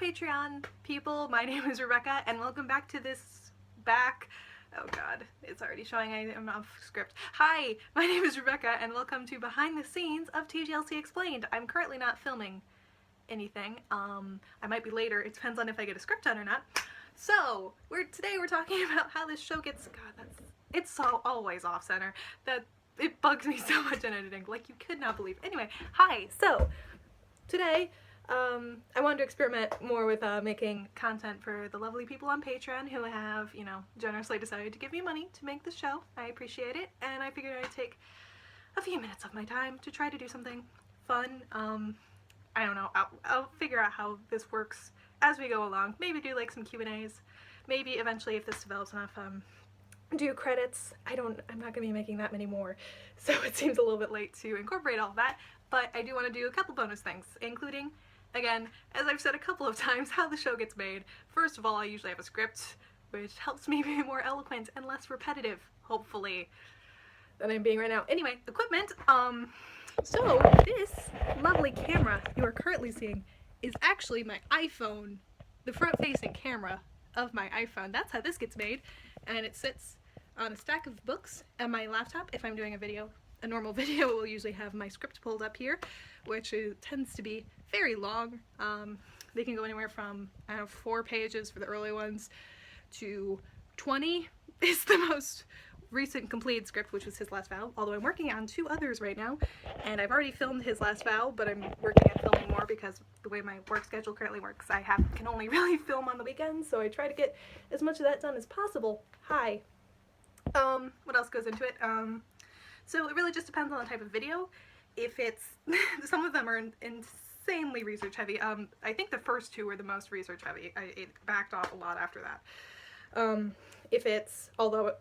Patreon people, my name is Rebecca, and welcome back to oh god, it's already showing I'm off script. Hi, my name is Rebecca, and welcome to Behind the Scenes of TJLC Explained. I'm currently not filming anything. I might be later, it depends on if I get a script done or not. So, today we're talking about how this show gets, it's so always off-center, that it bugs me so much in editing, like you could not believe. Anyway, hi, so, today, I wanted to experiment more with making content for the lovely people on Patreon who have, generously decided to give me money to make the show. I appreciate it, and I figured I'd take a few minutes of my time to try to do something fun. I don't know, I'll figure out how this works as we go along. Maybe do like some Q&As. Maybe eventually, if this develops enough, do credits. I'm not gonna be making that many more, so it seems a little bit late to incorporate all of that, but I do want to do a couple bonus things, including, again, as I've said a couple of times, how the show gets made. First of all, I usually have a script, which helps me be more eloquent and less repetitive, hopefully, than I'm being right now. Anyway, equipment. So this lovely camera you are currently seeing is actually my iPhone, the front-facing camera of my iPhone. That's how this gets made, and it sits on a stack of books and my laptop. If I'm doing a normal video will usually have my script pulled up here, which tends to be very long. They can go anywhere from, 4 pages for the early ones to 20 is the most recent completed script, which was his last vow, although I'm working on 2 others right now, and I've already filmed his last vow, but I'm working on filming more because the way my work schedule currently works, I can only really film on the weekends, so I try to get as much of that done as possible. Hi. What else goes into it? So it really just depends on the type of video. If it's, some of them are insanely research heavy. I think the first 2 were the most research heavy. It backed off a lot after that. If it's, although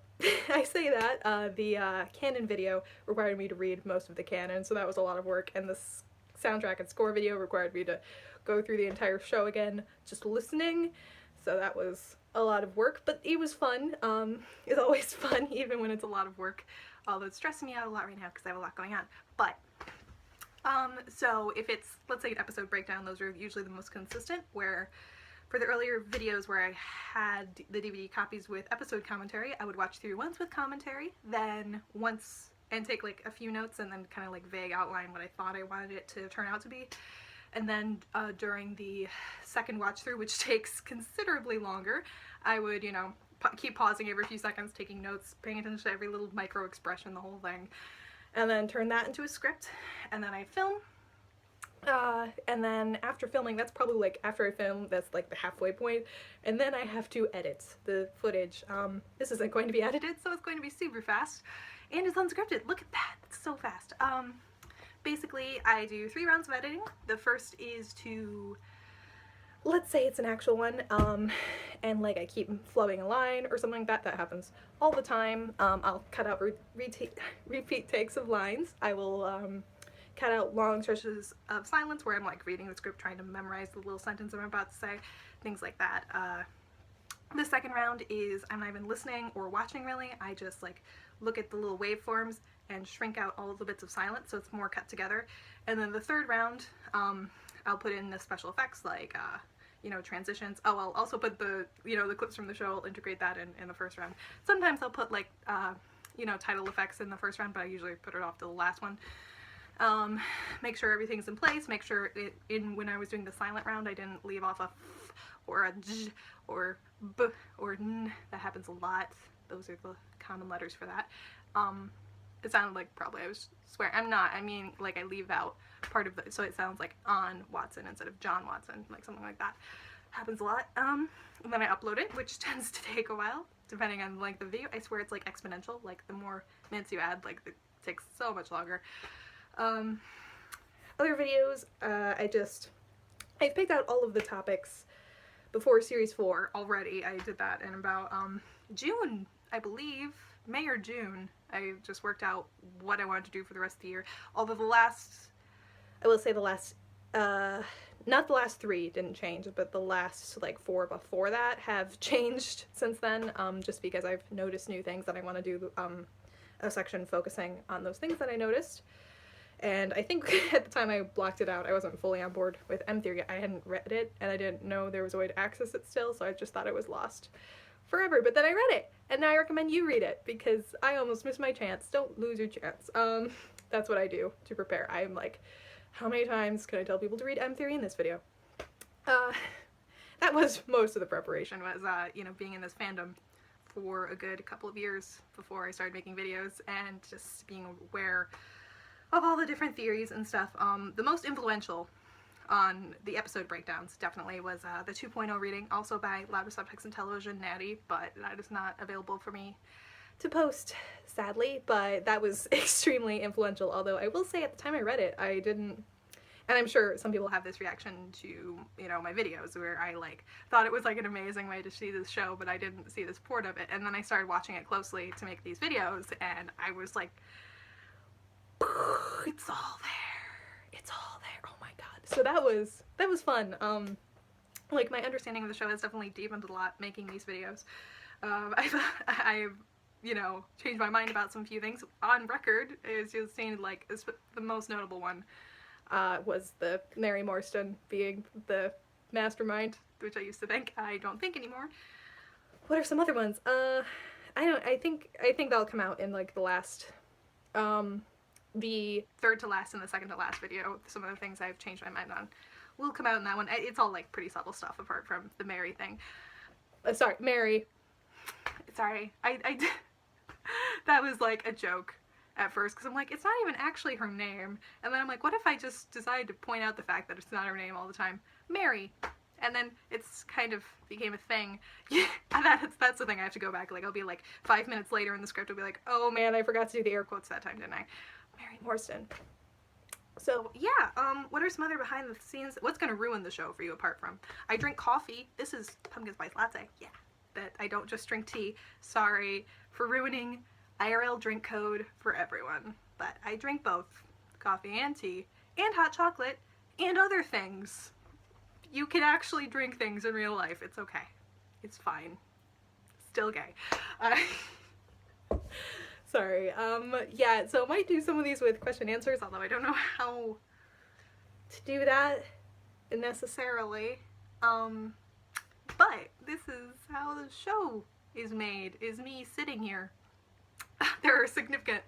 I say that, the canon video required me to read most of the canon, so that was a lot of work, and the soundtrack and score video required me to go through the entire show again, just listening, so that was a lot of work, but it was fun. It's always fun, even when it's a lot of work, although it's stressing me out a lot right now because I have a lot going on. But, so if it's, let's say, an episode breakdown, those are usually the most consistent, where for the earlier videos where I had the DVD copies with episode commentary, I would watch through once with commentary, then once, and take like a few notes and then kind of like vague outline what I thought I wanted it to turn out to be. And then during the second watch through, which takes considerably longer, I would, keep pausing every few seconds, taking notes, paying attention to every little micro expression, the whole thing, and then turn that into a script, and then I film. And then after filming, that's probably like after I film, that's like the halfway point, and then I have to edit the footage. This isn't going to be edited, so it's going to be super fast, and it's unscripted. Look at that, it's so fast. Basically, I do 3 rounds of editing. The first is to, let's say it's an actual one, and like I keep flowing a line or something like that. That happens all the time. I'll cut out repeat takes of lines. I will cut out long stretches of silence where I'm like reading the script, trying to memorize the little sentence I'm about to say, things like that. The second round is I'm not even listening or watching really. I just like look at the little waveforms and shrink out all of the bits of silence so it's more cut together. And then the third round, I'll put in the special effects like transitions. Oh, I'll also put the the clips from the show. I'll integrate that in the first round. Sometimes I'll put like title effects in the first round, but I usually put it off to the last one. Make sure everything's in place, make sure when I was doing the silent round I didn't leave off a f or a j or b or n. That happens a lot. Those are the common letters for that. It sounded like probably I was swearing. I'm not. I mean, like I leave out part of the, so it sounds like on Watson instead of John Watson, like something like that. Happens a lot. And then I upload it, which tends to take a while, depending on the length of the video. I swear it's like exponential. Like the more minutes you add, like it takes so much longer. Other videos, I've picked out all of the topics before series 4 already. I did that in about June, I believe, May or June. I just worked out what I wanted to do for the rest of the year. Although I will say not the last 3 didn't change, but the last like 4 before that have changed since then, just because I've noticed new things that I want to do, a section focusing on those things that I noticed. And I think at the time I blocked it out. I wasn't fully on board with M theory. I hadn't read it, and I didn't know there was a way to access it still, so I just thought it was lost forever. But then I read it, and now I recommend you read it, because I almost missed my chance. Don't lose your chance. That's what I do to prepare. I'm like, how many times can I tell people to read M theory in this video? That was most of the preparation, was, you know, being in this fandom for a good couple of years before I started making videos, and just being aware of all the different theories and stuff. The most influential on the episode breakdowns definitely was the 2.0 reading, also by Louder Subtext and Television Natty, but that is not available for me to post, sadly, but that was extremely influential. Although I will say at the time I read it, I didn't, and I'm sure some people have this reaction to, you know, my videos, where I like thought it was like an amazing way to see this show, but I didn't see the support of it. And then I started watching it closely to make these videos, and I was like, it's all there. It's all there. Oh my god. So that was fun. Like, my understanding of the show has definitely deepened a lot making these videos. I've you know, changed my mind about some few things on record. It's just seemed like the most notable one was the Mary Morstan being the mastermind, which I used to think. I don't think anymore. What are some other ones? I think that'll come out in like the last, the third to last and the second to last video. Some of the things I've changed my mind on will come out in that one. It's all like pretty subtle stuff apart from the Mary thing. Sorry, Mary. Sorry, I that was like a joke at first, because I'm like, it's not even actually her name. And then I'm like, what if I just decide to point out the fact that it's not her name all the time? Mary. And then it's kind of became a thing. Yeah, that's the thing. I have to go back. Like, I'll be like 5 minutes later in the script, I'll be like, oh man, I forgot to do the air quotes that time, didn't I? Mary Morstan. So yeah, what are some other behind the scenes? What's gonna ruin the show for you apart from I drink coffee? This is pumpkin spice latte. Yeah, that I don't just drink tea. Sorry for ruining IRL drink code for everyone, but I drink both coffee and tea and hot chocolate and other things. You can actually drink things in real life. It's okay. It's fine. Still gay. Sorry. Yeah, so I might do some of these with question answers, although I don't know how to do that necessarily. But this is how the show is made, is me sitting here. There are a significant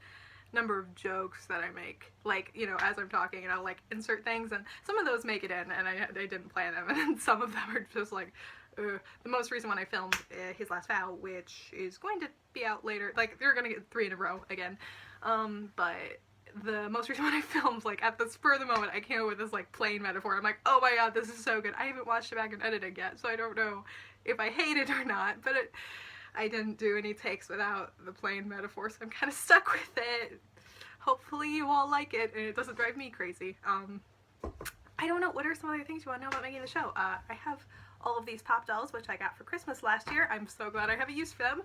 number of jokes that I make, like, you know, as I'm talking, and I'll like insert things, and some of those make it in, and I didn't plan them, and some of them are just like, the most recent one I filmed, His Last Vow, which is going to be out later. Like, you're gonna get 3 in a row again, but the most recent one I filmed, like, at the spur of the moment, I came up with this, like, plane metaphor. I'm like, oh my god, this is so good. I haven't watched it back in editing yet, so I don't know if I hate it or not, but I didn't do any takes without the plane metaphor, so I'm kind of stuck with it. Hopefully you all like it, and it doesn't drive me crazy. I don't know, what are some other things you want to know about making the show? I have all of these pop dolls, which I got for Christmas last year. I'm so glad I have a use for them.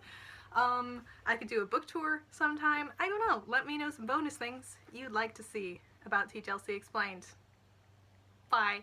I could do a book tour sometime. I don't know. Let me know some bonus things you'd like to see about TJLC Explained. Bye.